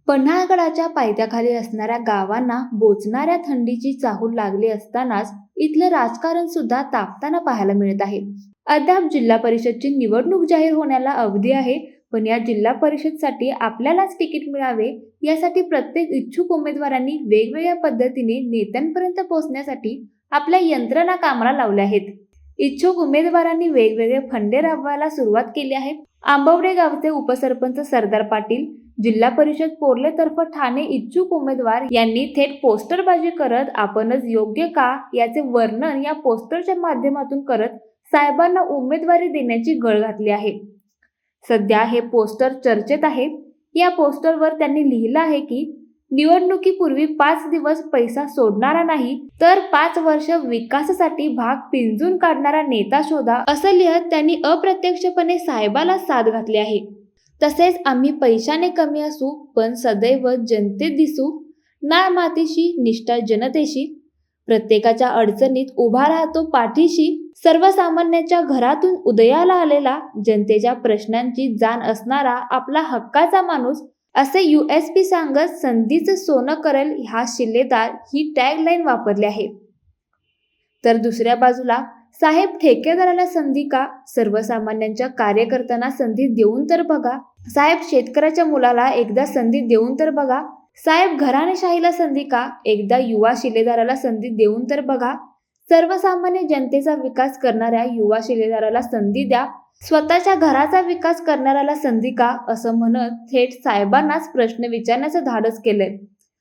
पन्हाळगडाच्या पायथ्याखाली असणाऱ्या गावांना बोचणाऱ्या थंडीची चाहूल लागली असतानाच इथलं राजकारण सुद्धा तापताना पाहायला मिळत आहे. अद्याप जिल्हा परिषदची निवडणूक जाहीर होण्याला अवधी आहे, पण या जिल्हा परिषदसाठी आपल्यालाच तिकीट मिळावे यासाठी प्रत्येक इच्छुक उमेदवारांनी वेगवेगळ्या पद्धतीने नेत्यांपर्यंत पोहोचण्यासाठी आपल्या यंत्रणा कामाला लावल्या आहेत. इच्छुक उमेदवारांनी वेगवेगळे फंडे राबवायला सुरुवात केली आहे. आंबवडे गावचे उपसरपंच सरदार पाटील, जिल्हा परिषद पोर्लेतर्फे ठाणे इच्छुक उमेदवार यांनी थेट पोस्टरबाजी करत आपणच योग्य का याचे वर्णन या पोस्टरच्या माध्यमातून करत साहेबांना उमेदवारी देण्याची गळ घातली आहे. सध्या हे पोस्टर चर्चेत आहे. या पोस्टरवर त्यांनी लिहिलं आहे की निवडणुकीपूर्वी 5 दिवस पैसा सोडणारा नाही तर 5 वर्ष विकासासाठी भाग पिंजून काढणारा नेता शोधा, असं लिहत त्यांनी अप्रत्यक्षपणे साहेबाला साथ घातली आहे. तसेच आम्ही पैशाने कमी असू पण सदैव जनतेत दिसू, नाळ मातीशी निष्ठा जनतेशी, प्रत्येकाच्या अडचणीत उभा राहतो पाठीशी, सर्वसामान्यांच्या घरातून उदयाला आलेला, जनतेच्या प्रश्नांची जाण असणारा आपला हक्काचा माणूस, असे USP सांगत संधीचं सोनं करेल हा शिलेदार ही टॅगलाईन वापरली आहे. तर दुसऱ्या बाजूला साहेब ठेकेदाराला संधी का, सर्वसामान्यांच्या कार्यकर्त्यांना संधी देऊन तर बघा, साहेब शेतकऱ्याच्या मुलाला एकदा संधी देऊन तर बघा, साहेब घराणेशाहीला संधी का, एकदा युवा शिलेदाराला संधी देऊन तर बघा, सर्वसामान्य जनतेचा विकास करणाऱ्या युवा शिलेदाराला संधी द्या, स्वतःच्या घराचा विकास करणाऱ्याला संधी का, असं म्हणत थेट साहेबांनाच प्रश्न विचारण्याचं धाडस केलंय.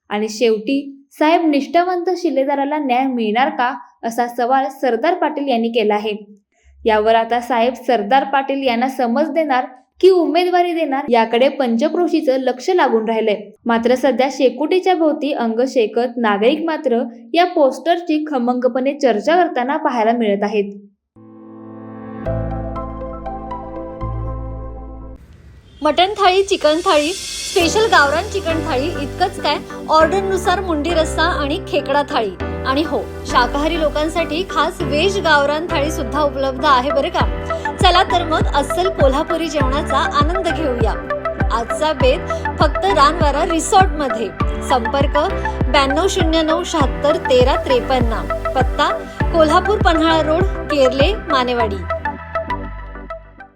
आणि शेवटी साहेब निष्ठावंत शिलेदाराला न्याय मिळणार का, असा सवाल सरदार पाटील यांनी केला आहे. यावर आता साहेब सरदार पाटील यांना समज देणार की उमेदवारी देणार याकडे पंचक्रोशीचं लक्ष लागून राहिलंय. मात्र सध्या शेकोटीच्या भोवती अंग शेकत नागरिक मात्र या पोस्टरची खमंगपणे चर्चा करताना पाहायला मिळत आहेत. मटण थाळी, चिकन थाळी, स्पेशल गावरान चिकन थाळी इतकंच काय, ऑर्डरनुसार मुंडी रस्सा आणि खेकडा थाळी. आणि हो, शाकाहारी लोकांसाठी खास व्हेज गावरान थाळी सुद्धा उपलब्ध आहे बरं का. चला तर मग अस्सल कोल्हापुरी जेवणाचा आनंद घेऊया. आजचा बेत फक्त रानवारा रिसॉर्ट मध्ये. संपर्क 9209 76 13 53. पत्ता कोल्हापूर पन्हाळा रोड, केरले, मानेवाडी.